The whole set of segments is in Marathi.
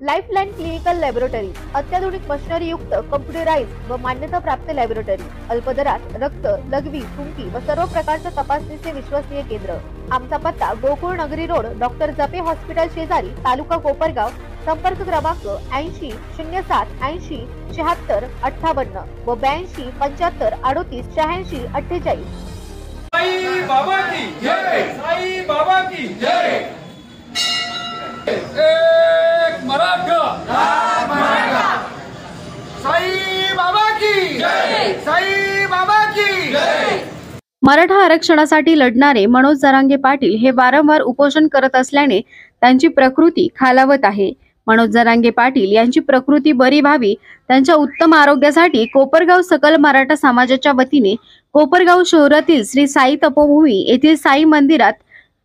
लाईफलाईन क्लिनिकल लॅबोरेटरी अत्याधुनिक मशिनरी युक्त कम्प्युटराइज्ड व मान्यता प्राप्त लॅबोरेटरी, अल्प दरात रक्त, लघवी, थुंकी व सर्व प्रकारच्या तपासणीचे विश्वसनीय केंद्र। आमचा पत्ता गोकुळ नगरी रोड, डॉक्टर जपे हॉस्पिटल शेजारी, तालुका कोपरगाव। संपर्क क्रमांक 80 07 80 76 58 व 82 75 38 86 48। साई बाबा की जय, साई बाबा की जय। एक मराठा, साई बाबा की जय, साई बाबा की जय। मराठा आरक्षणासाठी लढणारे मनोज जरांगे पाटील हे वारंवार उपोषण करत असल्याने त्यांची प्रकृती खालावत आहे। मनोज जरांगे पाटील यांची प्रकृती बरी व्हावी, त्यांच्या उत्तम आरोग्यासाठी कोपरगाव सकल मराठा समाजाच्या वतीने कोपरगाव शहरातील श्री साई तपोभूमी येथील साई मंदिरात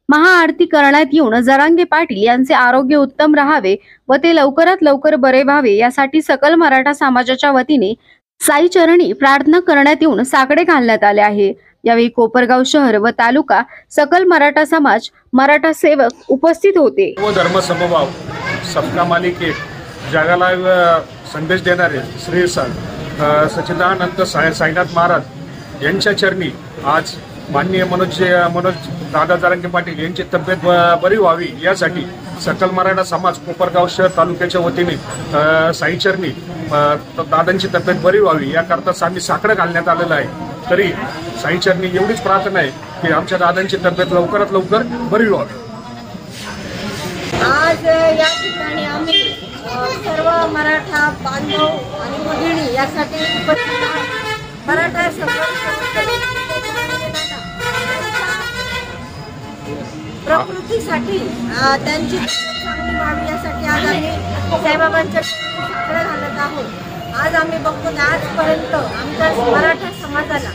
महाआरती करण्यात येऊन जरांगे पाटील यांचे आरोग्य उत्तम राहावे व ते लवकरात लवकर बरे व्हावे यासाठी सकल मराठा समाजाच्या वतीने साई चरणी प्रार्थना करण्यात येऊन साकडे घालण्यात आले आहे। यावेळी कोपरगाव शहर व तालुका सकल मराठा समाज, मराठा सेवक उपस्थित होते। व धर्म समभाव सबका मालिक एक जगाला संदेश देणारे श्री सच्चिदानंद साईनाथ महाराज यांच्या चरणी आज माननीय मनोज दादा जरांगे पाटील यांची तब्येत बरी व्हावी यासाठी सकल मराठा समाज कोपरगाव शहर तालुक्याच्या वतीने साई चरणी दादांची तब्येत बरी व्हावी याकरता आम्ही साकडं घालण्यात आलेलं आहे। तरी साई चरणी एवढीच प्रार्थना आहे की आमच्या दादांची तब्येत लवकरात लवकर बरी व्हावी। आज या ठिकाणी आम्ही सर्व मराठा बांधव आणि भगिनी यासाठी उपस्थित आहोत। मराठा प्रकृतीसाठी त्यांची चांगली व्हावी यासाठी आज आम्ही साईबाबांच्या साकडं घालत आहोत। आज आम्ही बघतो की आजपर्यंत आमच्या मराठा समाजाला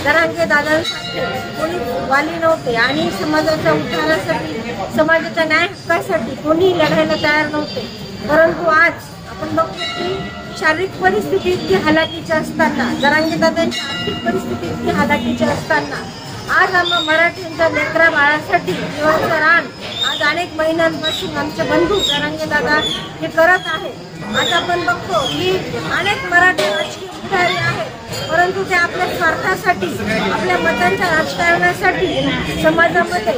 जरांगे दादांसाठी कोणी वाली नव्हते आणि समाजाच्या उद्धारासाठी, समाजाच्या न्याय हक्कासाठी कोणी लढायला तयार नव्हते। परंतु आज आपण बघतो की शारीरिक परिस्थिती इतकी हालाकीची असताना, जरांगे दादांची आर्थिक परिस्थिती इतकी हालाकीची असताना आज आम्हा मराठ्यांच्या लेकरा बाळासाठी जीवाचं रान आज अनेक महिन्यांपासून आमचे बंधू जरांगे दादा हे करत आहेत। आज आपण बघतो की अनेक मराठी राजकीय पुढारी आहेत, परंतु ते आपल्या स्वार्थासाठी, आपल्या मतांच्या राजकारणासाठी समाजामध्ये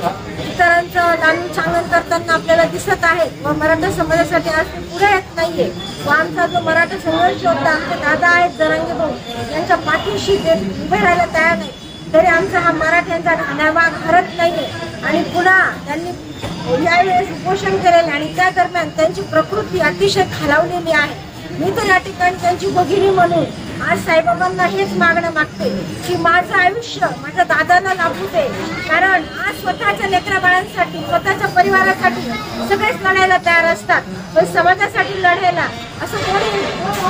इतरांचं दानून सांगण करताना आपल्याला दिसत आहेत व मराठा समाजासाठी आज ते पुढे येत नाहीये। व आमचा जो मराठा संघर्ष होता, आमचे दादा आहेत जरांगे भाऊ यांच्या पाठीशी ते उभे राहायला तयार नाही, तरी आमचा हा मराठ्यांचा ठाण्यावाग हरत नाहीये आणि पुन्हा त्यांनी यावेळेस उपोषण केलेले आणि त्या दरम्यान त्यांची प्रकृती अतिशय खालावलेली आहे। मी तर या ठिकाणी त्यांची भगिनी म्हणून आज साईबाबांना हेच मागणं मागते की माझं आयुष्य माझ्या दादाला लाभू दे, कारण आज स्वतःच्या लेकरा बाळांसाठी, स्वतःच्या परिवारासाठी सगळेच लढायला तयार असतात, पण समाजासाठी लढायला असं कोणी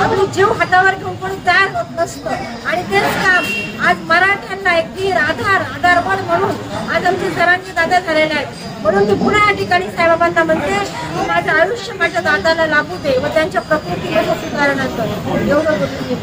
आपली जीव हातावर घेऊन कोणी तयार होत नसतं। आणि तेच काम आज मराठ्यांना एक धीर, आधारबळ म्हणून आज आमचे जरांगे दादा झालेले आहेत। म्हणून मी पुन्हा या ठिकाणी साईबाबांना म्हणते की माझं आयुष्य माझ्या दादाला लाभू दे व त्यांच्या प्रकृतीमध्ये सुधारणा कर, एवढं गोष्टी